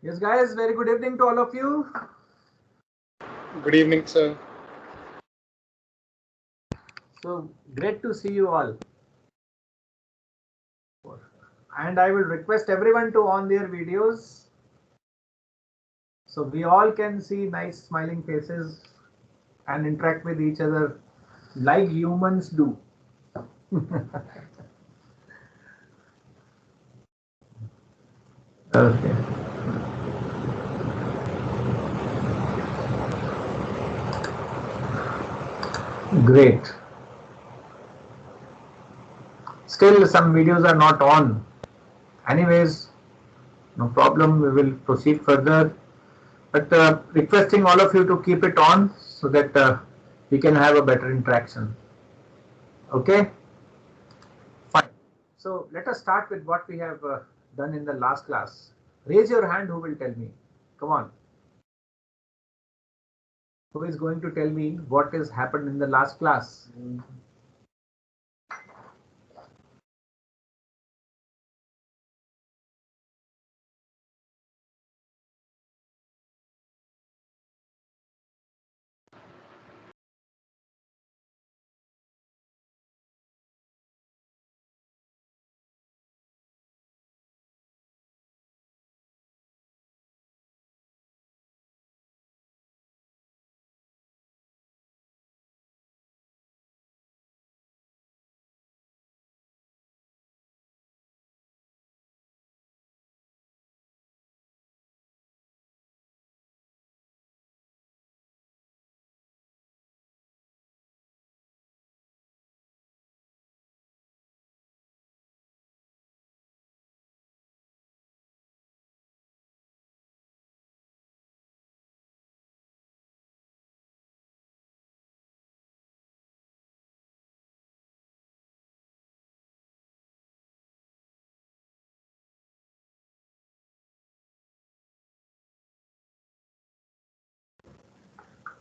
Yes, guys, very good evening to all of you. Good evening, sir. So great to see you all. And I will request everyone to on their videos so we all can see nice smiling faces and interact with each other like humans do. Okay. Great. Still, some videos are not on. Anyways, no problem. We will proceed further. But requesting all of you to keep it on so that we can have a better interaction. Okay? Fine. So let us start with what we have done in the last class. Raise your hand who will tell me. Come on. Who is going to tell me what has happened in the last class?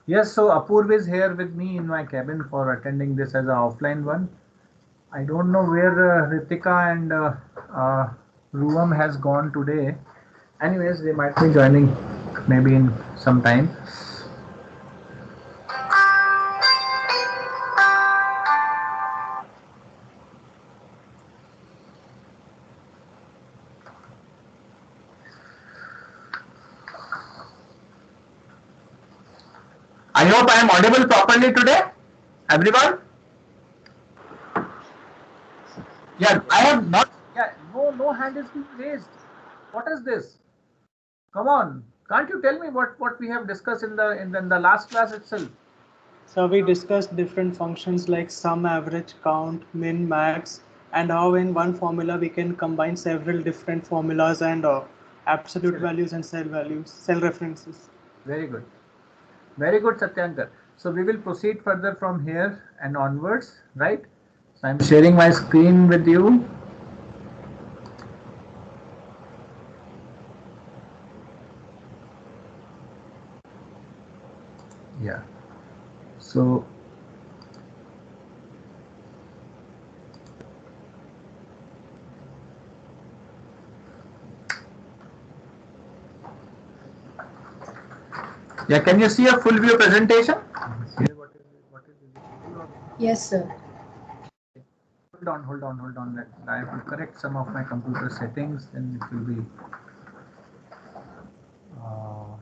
Yes, so Apurv is here with me in my cabin for attending this as an offline one. I don't know where Ritika and Ruam has gone today. Anyways, they might be joining maybe in some time. I hope I am audible properly today, everyone. Yeah, I have not. Yeah, no hand is being raised. What is this? Come on, can't you tell me what we have discussed in the last class itself? So we discussed different functions like sum, average, count, min, max, and how in one formula we can combine several different formulas and absolute Excellent. values and cell references. Very good. Very good, Satyankar. So we will proceed further from here and onwards, right? So I'm sharing my screen with you. Yeah. So yeah, can you see a full view presentation? Yes, sir. Hold on. I have to correct some of my computer settings. Then it will be. Uh,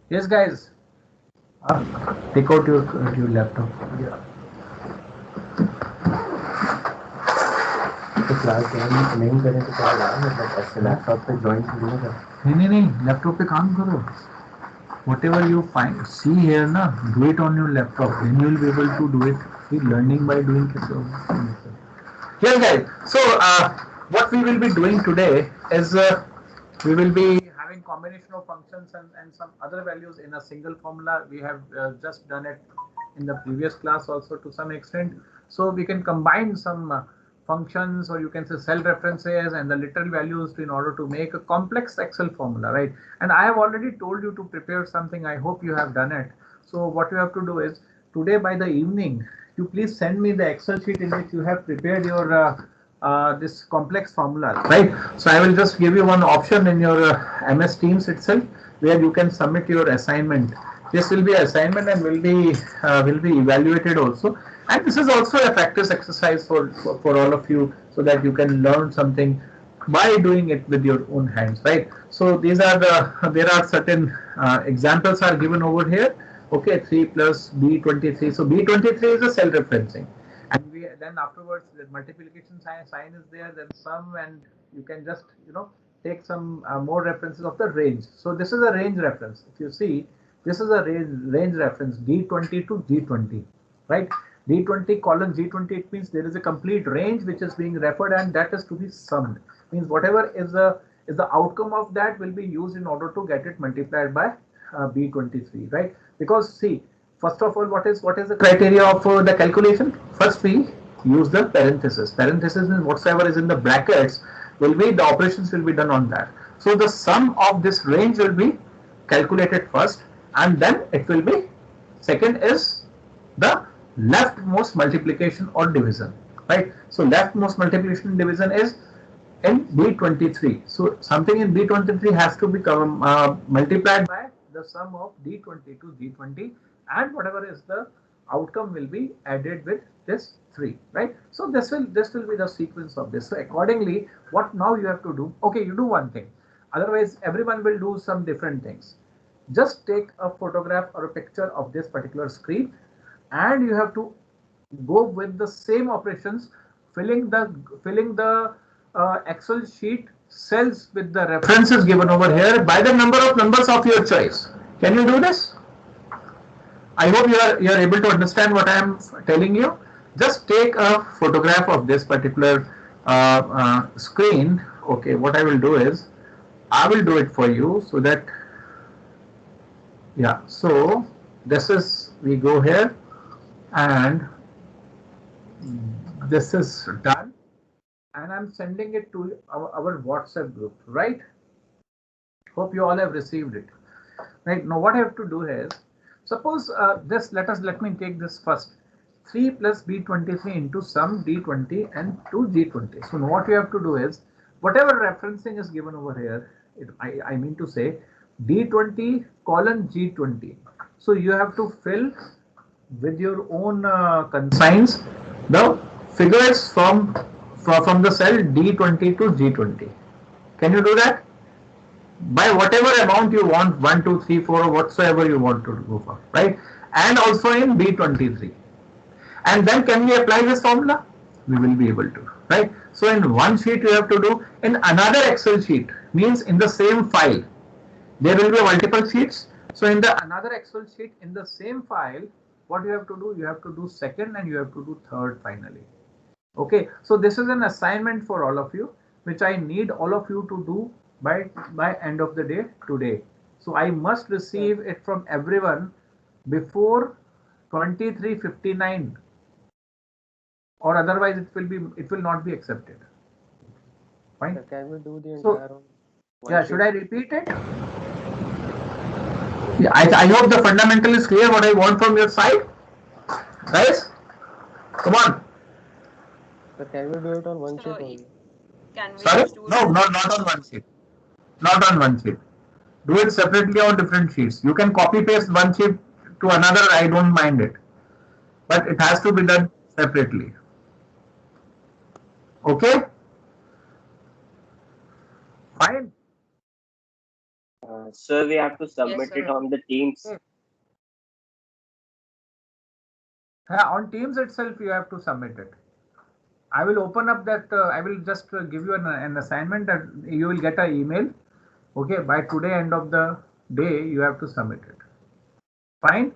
yes, guys. Take out your laptop. Yeah. तो class नहीं करें तो क्या होगा मतलब ऐसे laptop पे join करूँगा नहीं लैपटॉप पे काम करो whatever you find see here na do it on your laptop then you will be able to do it see learning by doing here guys so what we will be doing today is we will be having combination of functions and some other values in a single formula we have just done it in the previous class also to some extent so we can combine some functions, or you can say cell references and the literal values in order to make a complex Excel formula, right? And I have already told you to prepare something. I hope you have done it. So what you have to do is today by the evening, you please send me the Excel sheet in which you have prepared your this complex formula, right? So I will just give you one option in your MS Teams itself where you can submit your assignment. This will be assignment and will be evaluated also. And this is also a practice exercise for all of you, so that you can learn something by doing it with your own hands, right? So these are there are certain examples are given over here. Okay, 3 plus B23. So B23 is a cell referencing, and then afterwards the multiplication sign is there, then sum, and you can just take some more references of the range. So this is a range reference. If you see, this is a range reference D20 to G20, right? D20 colon G20, it means there is a complete range which is being referred, and that is to be summed. Means whatever is the outcome of that will be used in order to get it multiplied by B23, right? Because see, first of all, what is the criteria of the calculation? First, we use the parenthesis. Parenthesis means whatsoever is in the brackets will be, the operations will be done on that. So the sum of this range will be calculated first, and then it will be, second is the leftmost multiplication or division, right? So leftmost multiplication and division is in B23. So something in B23 has to become multiplied by the sum of D20 to D20, and whatever is the outcome will be added with this 3, right? So this will be the sequence of this. So accordingly, what now you have to do? Okay, you do one thing. Otherwise, everyone will do some different things. Just take a photograph or a picture of this particular screen, and you have to go with the same operations, filling the Excel sheet cells with the references given over here by the numbers of your choice. Can you do this? I hope you are able to understand what I am telling you. Just take a photograph of this particular screen. Okay, what I will do is, I will do it for you so that, yeah, so this is, we go here and this is done, and I'm sending it to our WhatsApp group, right? Hope you all have received it. Right, now what I have to do is, suppose let me take this first, 3 plus B23 into sum D20 and 2G20. So now what you have to do is, whatever referencing is given over here, I mean to say D20 colon G20. So you have to fill with your own consigns the figures from the cell D20 to G20. Can you do that? By whatever amount you want, 1, 2, 3, 4, or whatsoever you want to go for, right? And also in B23. And then can we apply this formula? We will be able to, right? So in one sheet you have to do, in another Excel sheet, means in the same file, there will be multiple sheets. So in the another Excel sheet in the same file, what you have to do? You have to do second and you have to do third finally. Okay, so this is an assignment for all of you, which I need all of you to do by end of the day today. So I must receive it from everyone before 23:59, or otherwise it will not be accepted. Fine. So can we do the So, entire on yeah, should I repeat it? Yeah, I hope the fundamental is clear what I want from your side. Guys, come on. So can we do it on one sheet only? Can we Sorry? just do No, not on one sheet. Not on one sheet. Do it separately on different sheets. You can copy paste one sheet to another, I don't mind it. But it has to be done separately. Okay? Fine. Sir, we have to submit sir. it on the Teams. On Teams itself, you have to submit it. I will open up that, I will just give you an assignment that you will get an email. Okay, by today end of the day, you have to submit it. Fine?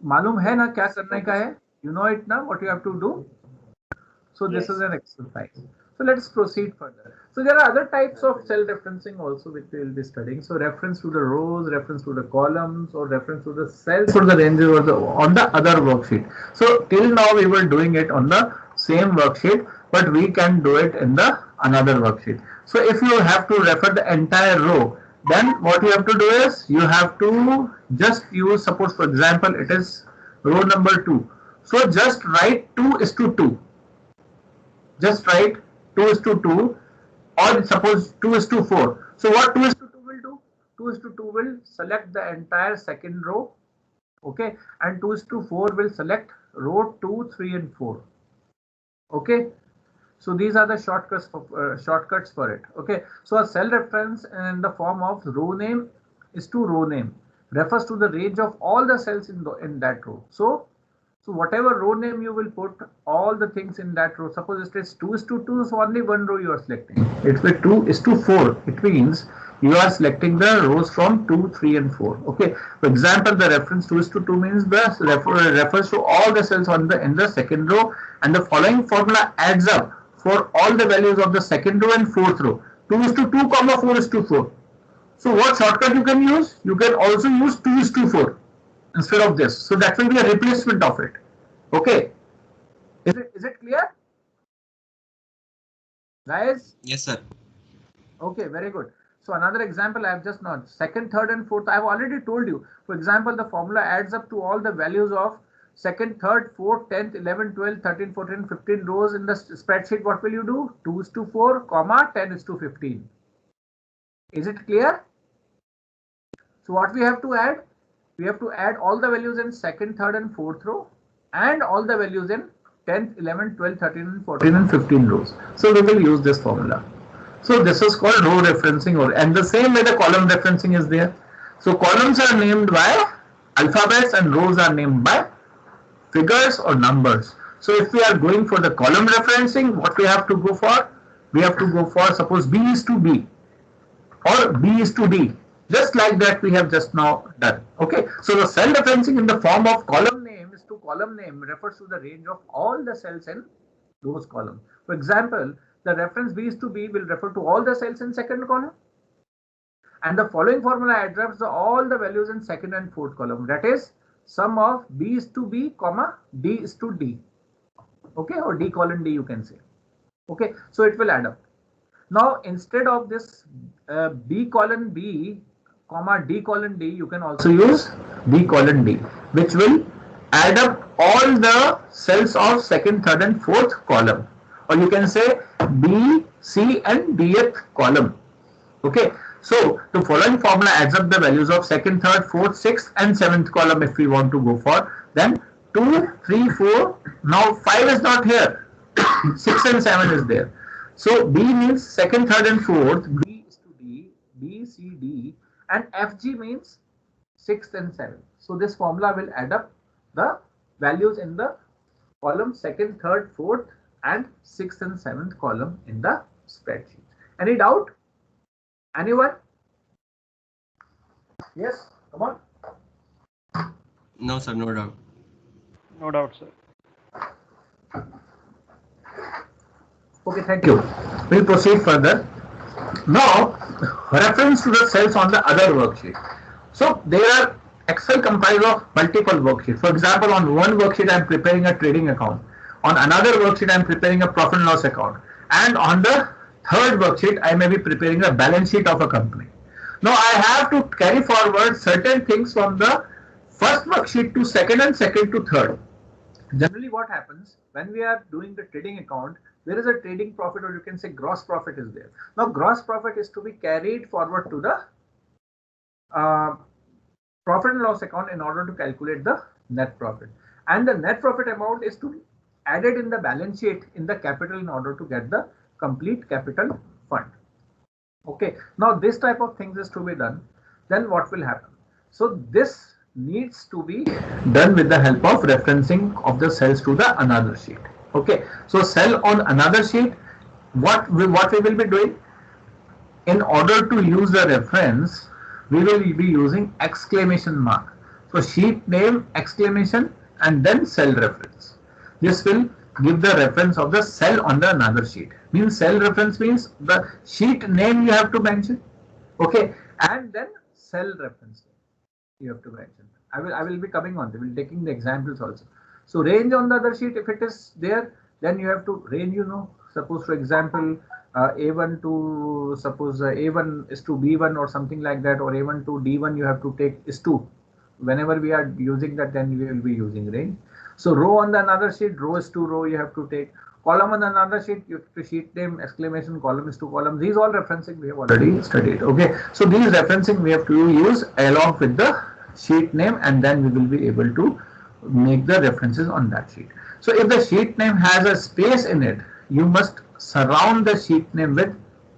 मालूम है ना क्या करने का है? You know it now, what you have to do? So this Yes. is an exercise. So let's proceed further. So there are other types of cell referencing also which we will be studying. So reference to the rows, reference to the columns, or reference to the cells or the ranges or on the other worksheet. So till now we were doing it on the same worksheet. but we can do it in the another worksheet. So if you have to refer the entire row, then what you have to do is you have to just use, suppose for example it is row number 2. So just write 2:2. Just write 2:2, or suppose 2:4. So what 2:2 will do? 2:2 will select the entire second row, okay, and 2:4 will select row 2, 3, and 4. Okay, so these are the shortcuts for it. Okay, so a cell reference in the form of row name is to row name, refers to the range of all the cells in that row. So whatever row name you will put all the things in that row. Suppose it is 2:2, so only one row you are selecting. If it 2:4, it means you are selecting the rows from 2, 3, and 4. Okay. For example, the reference 2:2 means the refers to all the cells in the second row, and the following formula adds up for all the values of the second row and fourth row. 2:2, 4:4. So what shortcut you can use? You can also use 2:4 instead of this. So that will be a replacement of it. Okay. Is it clear? Guys? Yes, sir. Okay, very good. So another example I have just not. Second, third, and fourth, I have already told you. For example, the formula adds up to all the values of second, third, fourth, 10th, 11, 12, 13, 14, 15 rows in the spreadsheet. What will you do? 2:4, 10:15. Is it clear? So what we have to add? We have to add all the values in second, third, and fourth row, and all the values in 10th, 11, 12, 13, and 14, and 15 rows. So we will use this formula. So this is called row referencing, and the same way the column referencing is there. So columns are named by alphabets and rows are named by figures or numbers. So if we are going for the column referencing, what we have to go for? We have to go for, suppose B is to B or B is to D. Just like that we have just now done. Okay. So the cell referencing in the form of column name is to column name refers to the range of all the cells in those columns. For example, the reference B is to B will refer to all the cells in second column. And the following formula adds all the values in second and fourth column. That is sum of B is to B, comma, D is to D. Okay, or D colon D you can say. Okay, so it will add up. Now instead of this B colon B, comma, D colon D, you can also use D colon D, which will add up all the cells of second, third, and fourth column. Or you can say B, C, and Dth column. Okay. So the following formula adds up the values of second, third, fourth, sixth, and seventh column if we want to go for. Then 2, 3, 4. Now 5 is not here. 6 and 7 is there. So B means second, third, and fourth. B is to D. B, C, D. And FG means 6th and 7th. So this formula will add up the values in the column second, third, fourth, and 6th and 7th column in the spreadsheet. Any doubt? Anyone? Yes, come on. No, sir, no doubt. No doubt, sir. Okay, thank you. We'll proceed further. Now, reference to the cells on the other worksheet. So, there are Excel comprised of multiple worksheets. For example, on one worksheet, I am preparing a trading account. On another worksheet, I am preparing a profit and loss account. And on the third worksheet, I may be preparing a balance sheet of a company. Now, I have to carry forward certain things from the first worksheet to second and second to third. Generally, what happens when we are doing the trading account, there is a trading profit, or you can say gross profit is there. Now, gross profit is to be carried forward to the profit and loss account in order to calculate the net profit. And the net profit amount is to be added in the balance sheet in the capital in order to get the complete capital fund. Okay. Now, this type of things is to be done. Then what will happen? So, this needs to be done with the help of referencing of the cells to the another sheet. Okay, so cell on another sheet, what we will be doing? In order to use the reference, we will be using exclamation mark. So sheet name, exclamation, and then cell reference. This will give the reference of the cell on the another sheet. Means cell reference means the sheet name you have to mention. Okay, and then cell reference you have to mention. I will be coming on. We will be taking the examples also. So range on the other sheet, if it is there, then you have to range, suppose for example, A1 to suppose A1 is to B1 or something like that, or A1 to D1 you have to take is 2. Whenever we are using that, then we will be using range. So row on the another sheet, row is to row you have to take. Column on another sheet, you have to sheet name, exclamation, column is to column. These all referencing we have already studied. Okay, so these referencing we have to use along with the sheet name, and then we will be able to make the references on that sheet. So if the sheet name has a space in it, you must surround the sheet name with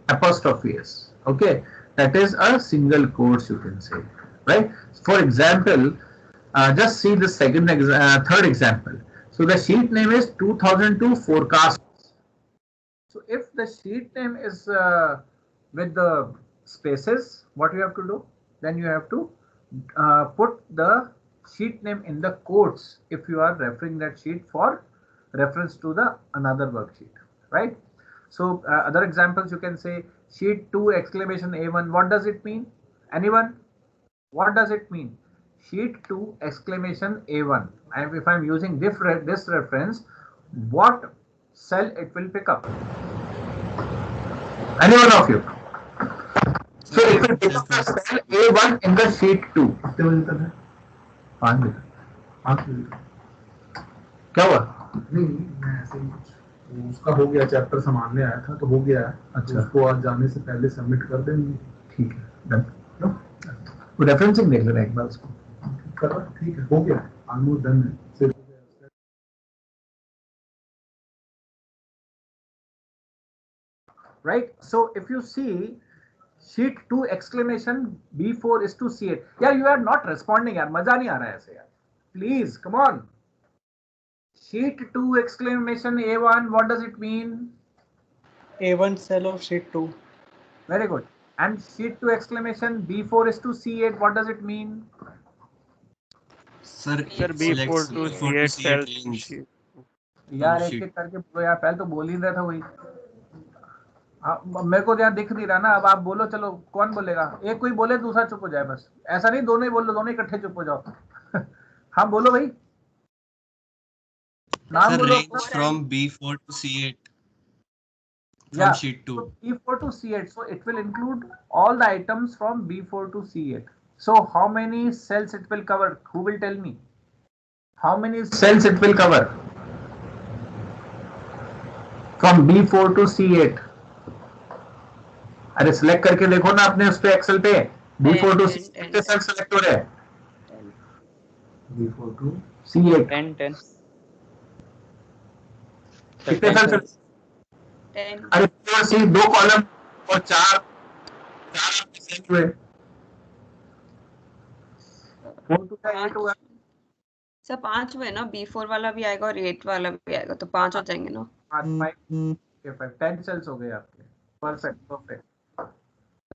apostrophe s. Okay, that is a single quotes, you can say, right? For example, just see the third example. So the sheet name is 2002 forecast. So if the sheet name is with the spaces, what you have to do? Then you have to put the sheet name in the quotes if you are referring that sheet for reference to the another worksheet, right? So other examples you can say sheet 2 exclamation A1. What does it mean? Anyone? What does it mean? Sheet 2 exclamation A1. And if I'm using this reference, what cell it will pick up? Any one of you? So it will pick up the cell A1 in the sheet 2. कितने बजे तक है? 5 बजे तक. 5 बजे तक. क्या हुआ? नहीं मैं ऐसे ही कुछ उसका हो गया चैप्टर संभालने आया था तो हो गया है. अच्छा उसको आज जाने से पहले सबमिट कर देंगे. ठीक है डन. नो वो रेफरेंसिंग देख लेना एक बार उसको. करो ठीक है हो गया ऑलमोस्ट डन है. सिर्फ right. So if you see sheet 2 exclamation B4 is to C8. यार you are not responding यार मजा नहीं आ रहा है ऐसे यार. Please come on. Sheet 2 exclamation A1. What does it mean? A1 cell of sheet 2. Very good. And sheet 2 exclamation B4 is to C8. What does it mean? Sir, B4 to C8 cells. यार एक एक करके बोलो यार. पहले तो बोल ही रहा था वही. मेरे को यहाँ दिख नहीं रहा ना. अब आप बोलो. चलो कौन बोलेगा? एक कोई बोले दूसरा चुप हो जाए बस. ऐसा नहीं दोनों ही बोल लो. दोनों इकट्ठे चुप हो जाओ. हाँ बोलो भाई. नाम बोलो. range from B4 to C8 from Yeah. sheet 2. So B4 to C8. So it will include all the items from B4 to C8. So how many cells it will cover? Who will tell me? How many cells it will cover? From B4 to C8. अरे select करके देखो ना अपने उस पे Excel पे. B4 to C8 कितने cell select हो रहे हैं? B4 to C8 10 कितने सेल? 10. अरे 4 C 2 कॉलम और 4 आपके सेल हुए. 4 to 8 हुआ. सर 5 हुए ना. B4 वाला भी आएगा और 8 वाला भी आएगा तो 5 हो जाएंगे ना. 5 10 सेल्स हो गए आपके. परफेक्ट.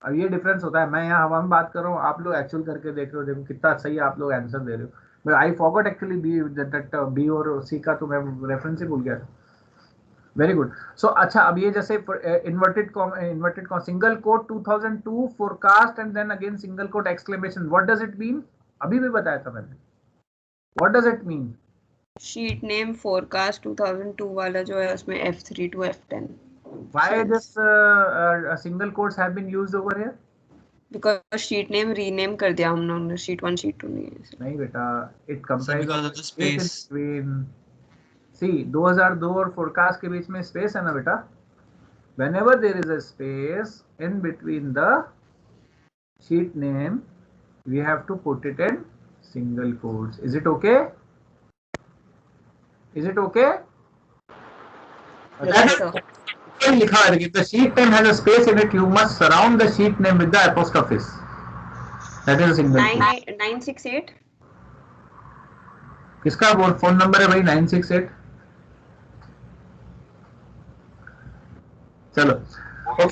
अब ये डिफरेंस होता है. मैं यहाँ हवा में बात कर रहा हूँ. आप लोग एक्चुअल करके देख रहे हो. देखो कितना सही आप लोग आंसर दे रहे हो. आई फॉरगॉट एक्चुअली बी और सी का तो मैं रेफरेंस ही भूल गया था. Very good. सो अच्छा अब ये जैसे inverted single quote 2002 forecast and then again single quote exclamation. What does it mean? अभी भी बताया था मैंने. What does it mean? Sheet name forecast 2002 वाला जो है उसमें F3 to F10. Why this single quotes have been used over here? Because sheet name rename कर दिया हम लोगों ने. sheet 1 sheet 2 नहीं है. नहीं बेटा. It comprises because of the space. between. See 2002 और forecast के बीच में space है ना बेटा. Whenever there is a space in between the sheet name, we have to put it in single quotes. Is it okay? Is it okay? Yes, sir. लिखा है कि the sheet name has a space in it. You must surround the sheet name with the apostrophe. That is a single quote. 968. किसका वो phone number है भाई? 968. चलो.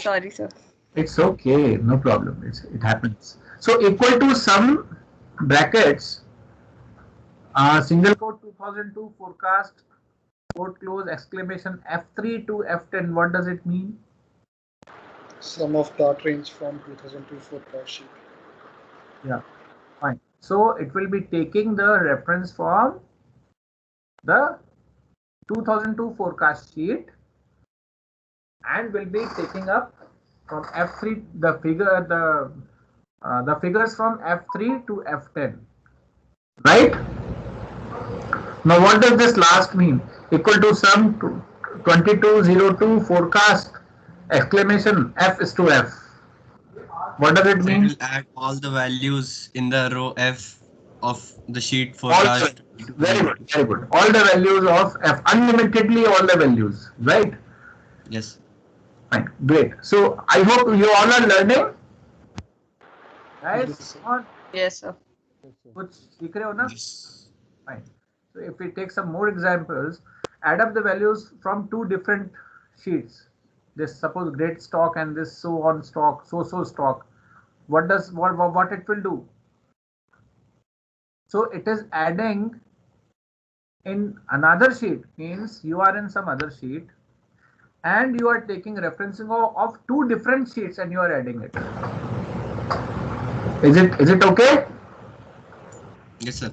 Sorry, sir. It's okay, no problem. It happens. So equal to some brackets. Single quote 2002 forecast. Quote close exclamation F3 to F10. What does it mean? Sum of dot range from 2002 forecast sheet. Yeah, fine. So it will be taking the reference from the 2002 forecast sheet and will be taking up from F3 the figures from F3 to F10, right? Now what does this last mean? Equal to sum 2202 forecast exclamation F is to F. What does it So it mean? will add all the values in the row F of the sheet forecast. Very good, very good. All the values of F, unlimitedly all the values, right? Yes. Fine, great. So I hope you all are learning. Guys, Yes, come on. Yes, sir. कुछ सीख रहे हो ना? Yes. Fine. So if we take some more examples, add up the values from two different sheets. This suppose great stock and this so on stock, so stock. What it will do? So it is adding in another sheet, means you are in some other sheet and you are taking referencing of two different sheets and you are adding it. Is it okay? Yes, sir.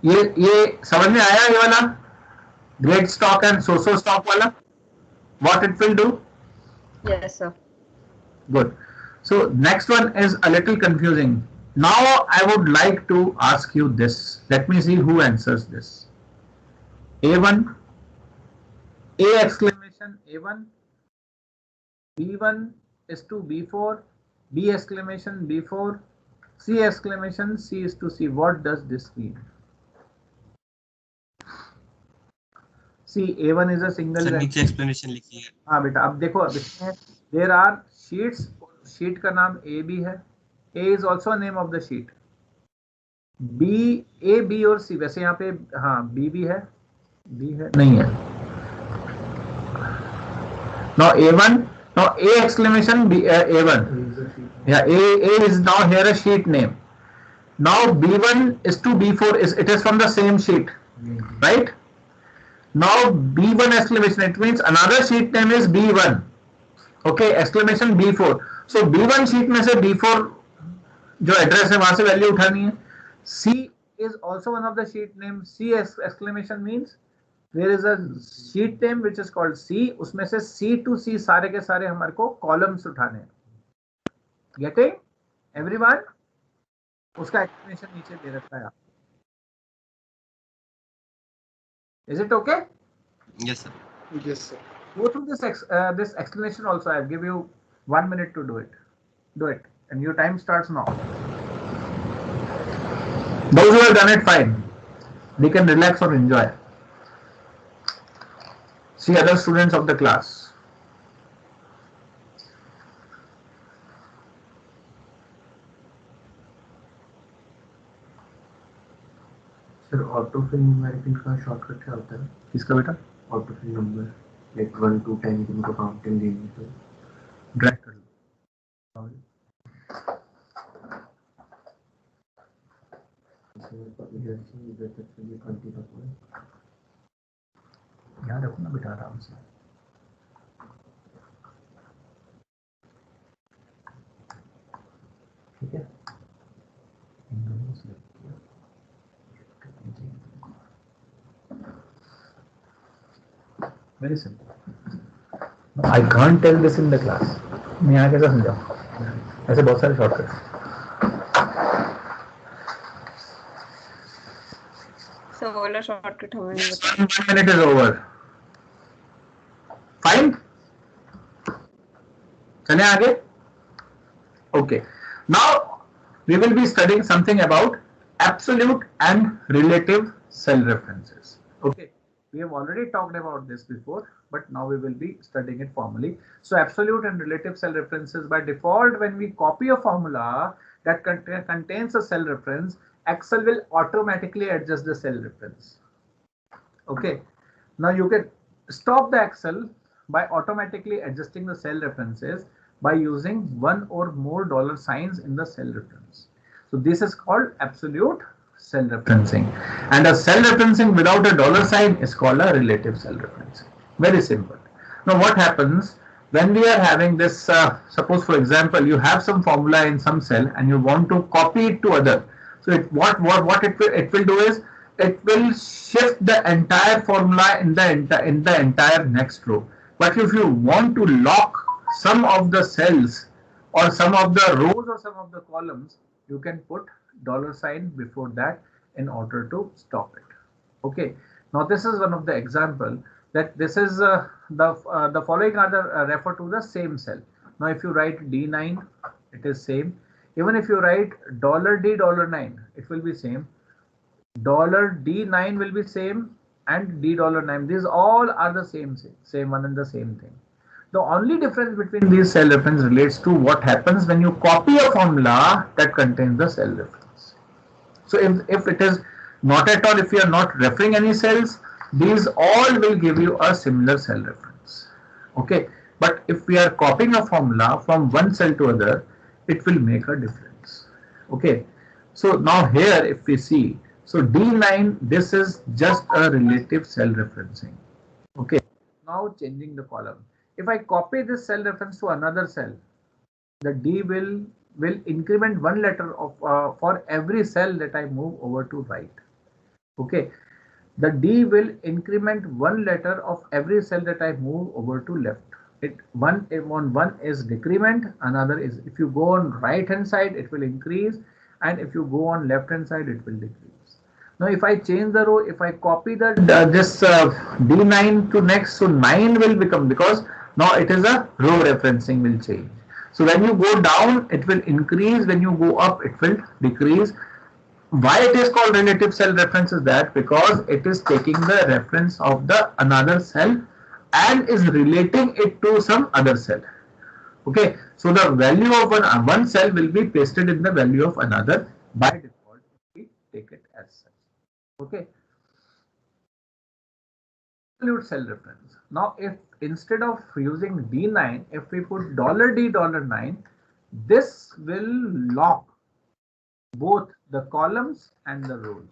ये समझ में आया ये वाला great stock and so stock वाला? What it will do? Yes, sir. Good. So next one is a little confusing. Now I would like to ask you this. Let me see who answers this. A1, A exclamation A1, B1 is to B4, B exclamation B4, C exclamation C is to C. What does this mean? See, A1 is a single. Sir नीचे explanation लिखी है. हाँ बेटा, अब देखो अब इसमें there are sheets. Sheet का नाम A भी है. A is also a name of the sheet. B, A, B और C. वैसे यहाँ पे हाँ B भी है, B है नहीं है. Now A1, now A exclamation B, A1. Yeah, A is now here a sheet name. Now B1 is to B4. It is from the same sheet, right? Now B1 exclamation, it means another sheet name is B1. Okay, exclamation B4. So B1 sheet में से B4 जो address है वहां से value उठानी है. C is also one of the sheet name. C exclamation means there is a sheet name which is called C. उसमें से C to C सारे के सारे हमारे को कॉलम्स उठाने हैं. Getting? Everyone? उसका एक्सप्लेनेशन नीचे दे रखा है. Is it okay? Yes, sir. yes, sir. Go through this explanation also. I'll give you 1 minute to do it. Do it, and your time starts now. Those who have done it, fine. They can relax or enjoy. See other students of the class. Sir autofill numerical का shortcut क्या होता है? किसका बेटा? Autofill number like 1 to 10 जिनको counting देनी तो drag कर लो. ध्यान रखो ना बेटा आराम से. ठीक है. Very simple. I can't tell this in the class. मैं यहाँ कैसे समझाऊँ? ऐसे बहुत सारे शॉर्टकट. So वाला शॉर्टकट हमें नहीं बता. 1 minute is over. Fine. चलें आगे. Okay. Now we will be studying something about absolute and relative cell references. Okay. We have already talked about this before, but now we will be studying it formally. So absolute and relative cell references, by default, when we copy a formula that contains a cell reference, Excel will automatically adjust the cell reference. Okay. Now you can stop the Excel by automatically adjusting the cell references by using one or more dollar signs in the cell reference. So this is called absolute cell referencing, and a cell referencing without a dollar sign is called a relative cell referencing. Very simple. Now what happens when we are having this, suppose for example you have some formula in some cell and you want to copy it to other. So what it will do is it will shift the entire formula in the entire next row. But if you want to lock some of the cells or some of the rows or some of the columns, you can put $sign before that in order to stop it. Okay. Now this is one of the example that this is the following are the refer to the same cell. Now if you write D9, it is same. Even if you write $D $9, it will be same. $D9 will be same and $9. These all are the same one and the same thing. The only difference between these cell reference relates to what happens when you copy a formula that contains the cell reference. So if it is not at all, if you are not referring any cells, these all will give you a similar cell reference. Okay, but if we are copying a formula from one cell to other, it will make a difference. Okay, so now here if we see, so D9, this is just a relative cell referencing. Okay, now changing the column. If I copy this cell reference to another cell, the D will increment one letter of for every cell that I move over to right. Okay, the D will increment one letter of every cell that I move over to left. One is decrement, another is, if you go on right hand side it will increase, and if you go on left hand side it will decrease. Now if I change the row, if I copy this D9 to next, so 9 will become, because now it is a row referencing will change. So when you go down it will increase, when you go up it will decrease. Why it is called relative cell reference is that because it is taking the reference of the another cell and is relating it to some other cell. Okay, so the value of one cell will be pasted in the value of another by default. We take it as such. Okay, absolute cell reference. Now if instead of using D9, if we put $D $9, this will lock both the columns and the rows.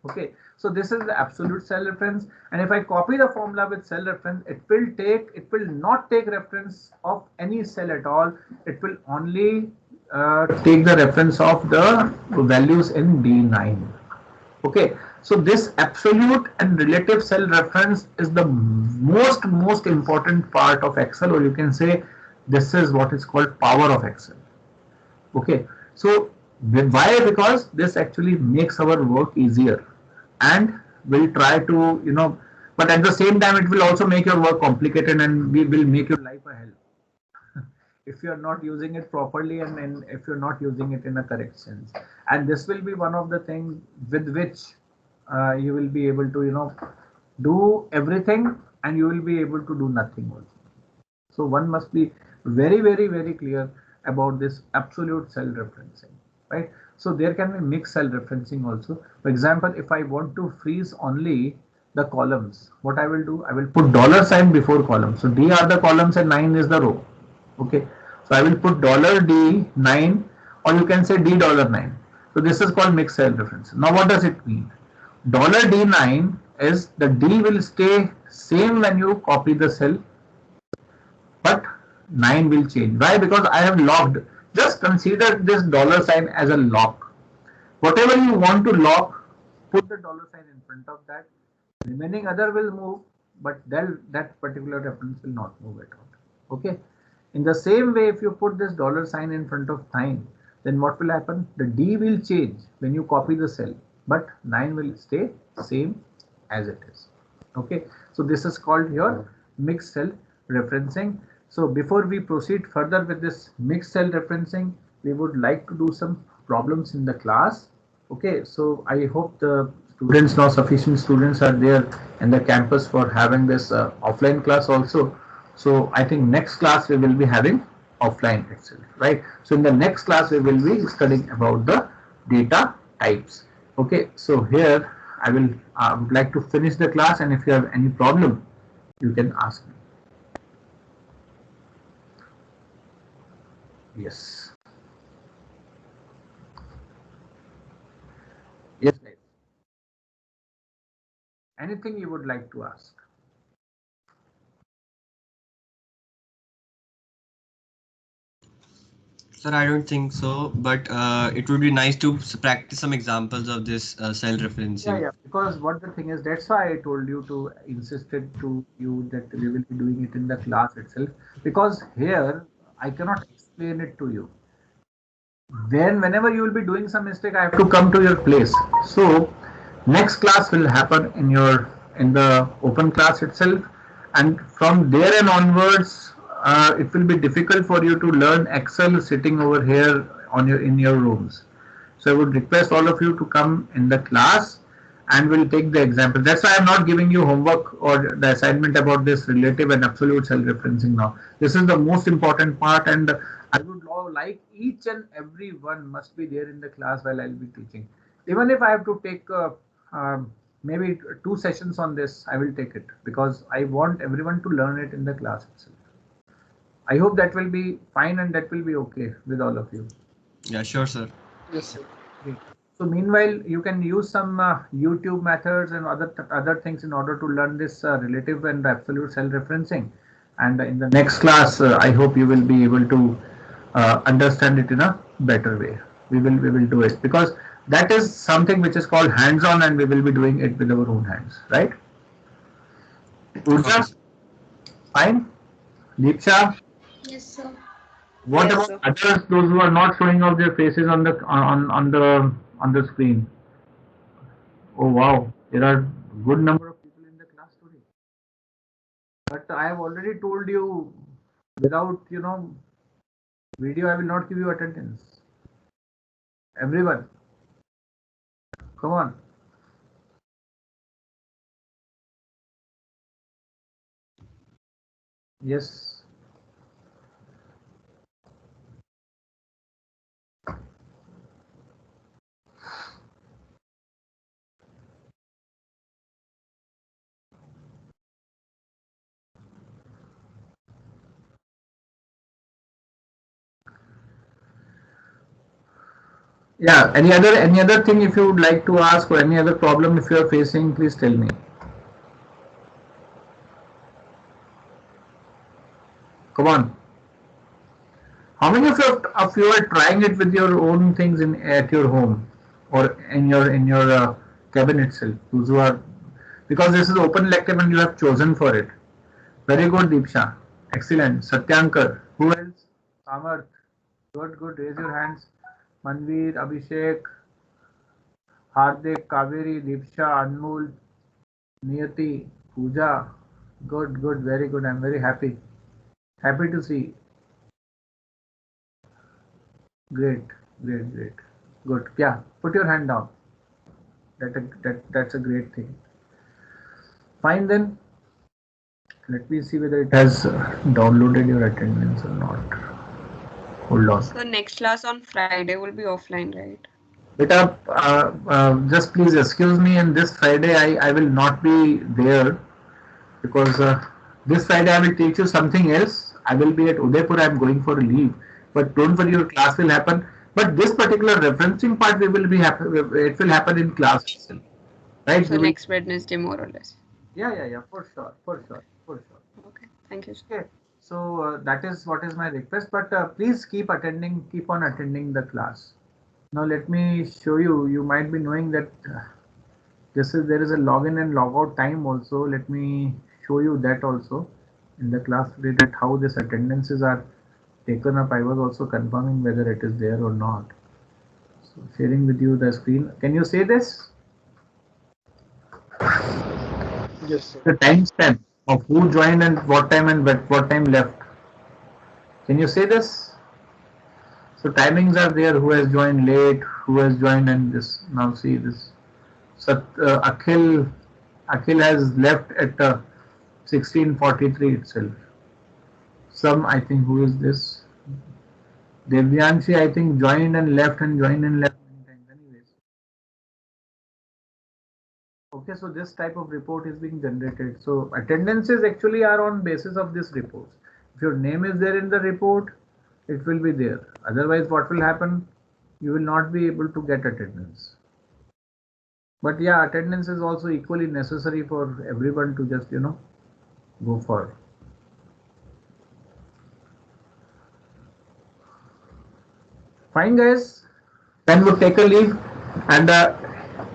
Okay, so this is the absolute cell reference, and if I copy the formula with cell reference, it will not take reference of any cell at all. It will only take the reference of the values in D9. Okay, so this absolute and relative cell reference is the most important part of Excel, or you can say this is what is called power of Excel. Okay, so why? Because this actually makes our work easier, and we'll try to but at the same time it will also make your work complicated, and we will make your life a hell if you are not using it properly, and if you're not using it in a correct sense. And this will be one of the things with which you will be able to do everything, and you will be able to do nothing also. So one must be very clear about this absolute cell referencing, right? So there can be mixed cell referencing also. For example, if I want to freeze only the columns, what I will do, I will put $sign before column. So D are the columns and 9 is the row. Okay, so I will put $D9, or you can say D $9. So this is called mixed cell reference. Now what does it mean? $D9 is the D will stay same when you copy the cell, but 9 will change. Why? Because I have locked. Just consider this $sign as a lock. Whatever you want to lock, put the $sign in front of that. Remaining other will move, but that particular reference will not move at all. Okay. In the same way, if you put this $sign in front of 9, then what will happen? The D will change when you copy the cell, but 9 will stay same as it is. Okay. So this is called your mixed cell referencing. So before we proceed further with this mixed cell referencing, we would like to do some problems in the class. Okay, so I hope the students, now sufficient students are there in the campus for having this offline class also. So I think next class we will be having offline itself, right? So in the next class we will be studying about the data types. Okay, so here I would like to finish the class, and if you have any problem, you can ask me. Yes. Yes, guys. Anything you would like to ask? Sir, I don't think so, but it would be nice to practice some examples of this Yeah, self-referencing. yeah. Because what the thing is, that's why I told you to insisted to you that we will be doing it in the class itself. Because here I cannot explain it to you. Then whenever you will be doing some mistake, I have to come to your place. So next class will happen in the open class itself, and from there and onwards, it will be difficult for you to learn Excel sitting over here on your in your rooms. So I would request all of you to come in the class and we'll take the example. That's why I'm not giving you homework or the assignment about this relative and absolute self-referencing now. This is the most important part, and I would like each and every one must be there in the class while I'll be teaching. Even if I have to take maybe 2 sessions on this, I will take it because I want everyone to learn it in the class itself. I hope that will be fine and that will be okay with all of you. Yeah, sure, sir. Yes, sir. Okay. So meanwhile, you can use some YouTube methods and other things in order to learn this relative and absolute self-referencing. And in the next class, I hope you will be able to understand it in a better way. We will do it because that is something which is called hands-on, and we will be doing it with our own hands, right? Urja, fine. Deepsha, Yes, sir. what Yes, about sir. others? Those who are not showing off their faces on the screen. Oh wow, there are good number of people in the class today. But I have already told you, without video, I will not give you attendance. Everyone, come on. Yes. Yeah. Any other thing if you would like to ask, or any other problem if you are facing, please tell me. Come on. How many of you are trying it with your own things in at your home or in your cabin itself? Those who are, because this is open elective and you have chosen for it. Very good, Deepsha. Excellent. Satyankar. Who else? Samarth. Good, good. Raise your hands. Manveer, Abhishek, Hardik, Kaveri, Deepsha, Anmol, Niyati, Pooja. Good, good. Very good. I'm very happy. Happy to see. Great, great, great. Good. Yeah. Put your hand down. That's a great thing. Fine then. Let me see whether it has downloaded your attendance or not. Hold on. So next class on Friday will be offline, right? Beta, just please excuse me. And this Friday, I will not be there because this Friday I will teach you something else. I will be at Udaipur. I am going for a leave. But don't worry, your class will happen. But this particular referencing part, we will be happy. It will happen in class itself, right? So next Wednesday, more or less. Yeah. For sure. Okay. Thank you, sir. Okay. So that is what is my request. But please keep on attending the class. Now let me show you. You might be knowing that there is a login and logout time also. Let me show you that also in the class today, that how this attendances are taken up. I was also confirming whether it is there or not. So sharing with you the screen. Can you say this? Yes, sir. The timestamp of who joined and what time and what time left. Can you say this? So timings are there. Who has joined late? Who has joined and this. Now see this. So Akhil has left at 16:43 itself. Some, I think, who is this? Devyanshi, I think, joined and left many times. Anyways. Okay, so this type of report is being generated. So attendances actually are on basis of this report. If your name is there in the report, it will be there. Otherwise, what will happen? You will not be able to get attendance. But yeah, attendance is also equally necessary for everyone to just go for. Fine, guys. Then we'll take a leave, and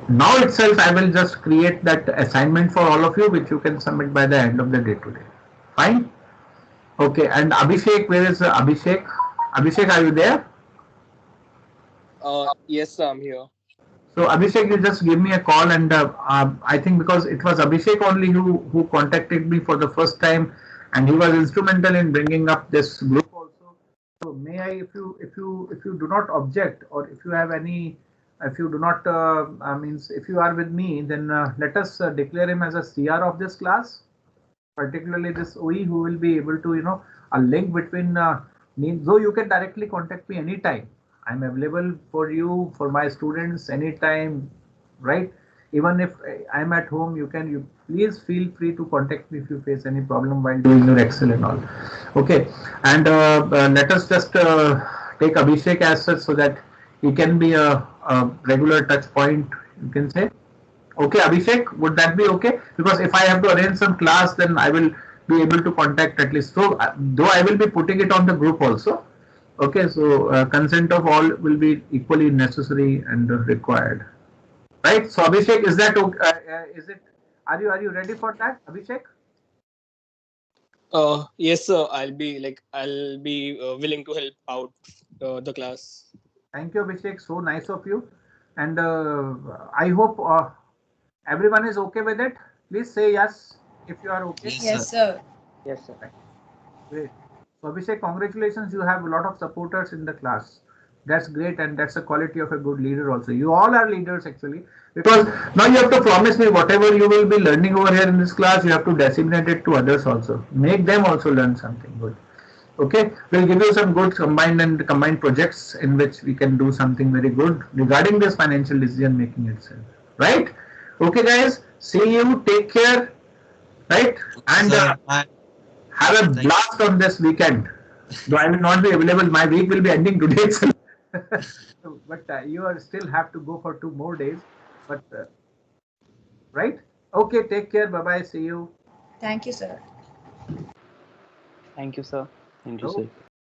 now itself I will just create that assignment for all of you, which you can submit by the end of the day today. Fine. Okay. And Abhishek, where is Abhishek? Abhishek, are you there? Yes, sir, I'm here. So Abhishek, you just give me a call, and I think because it was Abhishek only who contacted me for the first time, and he was instrumental in bringing up this group also. So may I, if you do not object, or if you have any, if you do not means if you are with me, then let us declare him as a CR of this class, particularly this OE, who will be able to, you know, a link between me. Though you can directly contact me anytime. I'm available for you, for my students, anytime, right? Even if I'm at home, you please feel free to contact me if you face any problem while doing your Excel and all. Okay, and let us just take Abhishek as such, so that he can be a regular touch point, you can say. Okay, Abhishek, would that be okay? Because if I have to arrange some class, then I will be able to contact at least. So, though I will be putting it on the group also. Okay, so consent of all will be equally necessary and required, right? So Abhishek, is that okay? Is it? Are you ready for that, Abhishek? Yes, sir. I'll be willing to help out the class. Thank you, Abhishek. So nice of you, and I hope everyone is okay with it. Please say yes if you are okay. Yes, sir. Yes, sir. Great. So Abhishek, congratulations. You have a lot of supporters in the class. That's great, and that's the quality of a good leader also. You all are leaders actually, because now you have to promise me whatever you will be learning over here in this class, you have to disseminate it to others also. Make them also learn something good. Okay, we'll give you some good combined projects in which we can do something very good regarding this financial decision making itself. Right? Okay, guys. See you. Take care. Right? And have a blast on this weekend. Though I will not be available, my week will be ending today itself. But you are still have to go for 2 more days. But right? Okay, take care. Bye bye. See you. Thank you, sir. Thank you, sir. Thank you, sir.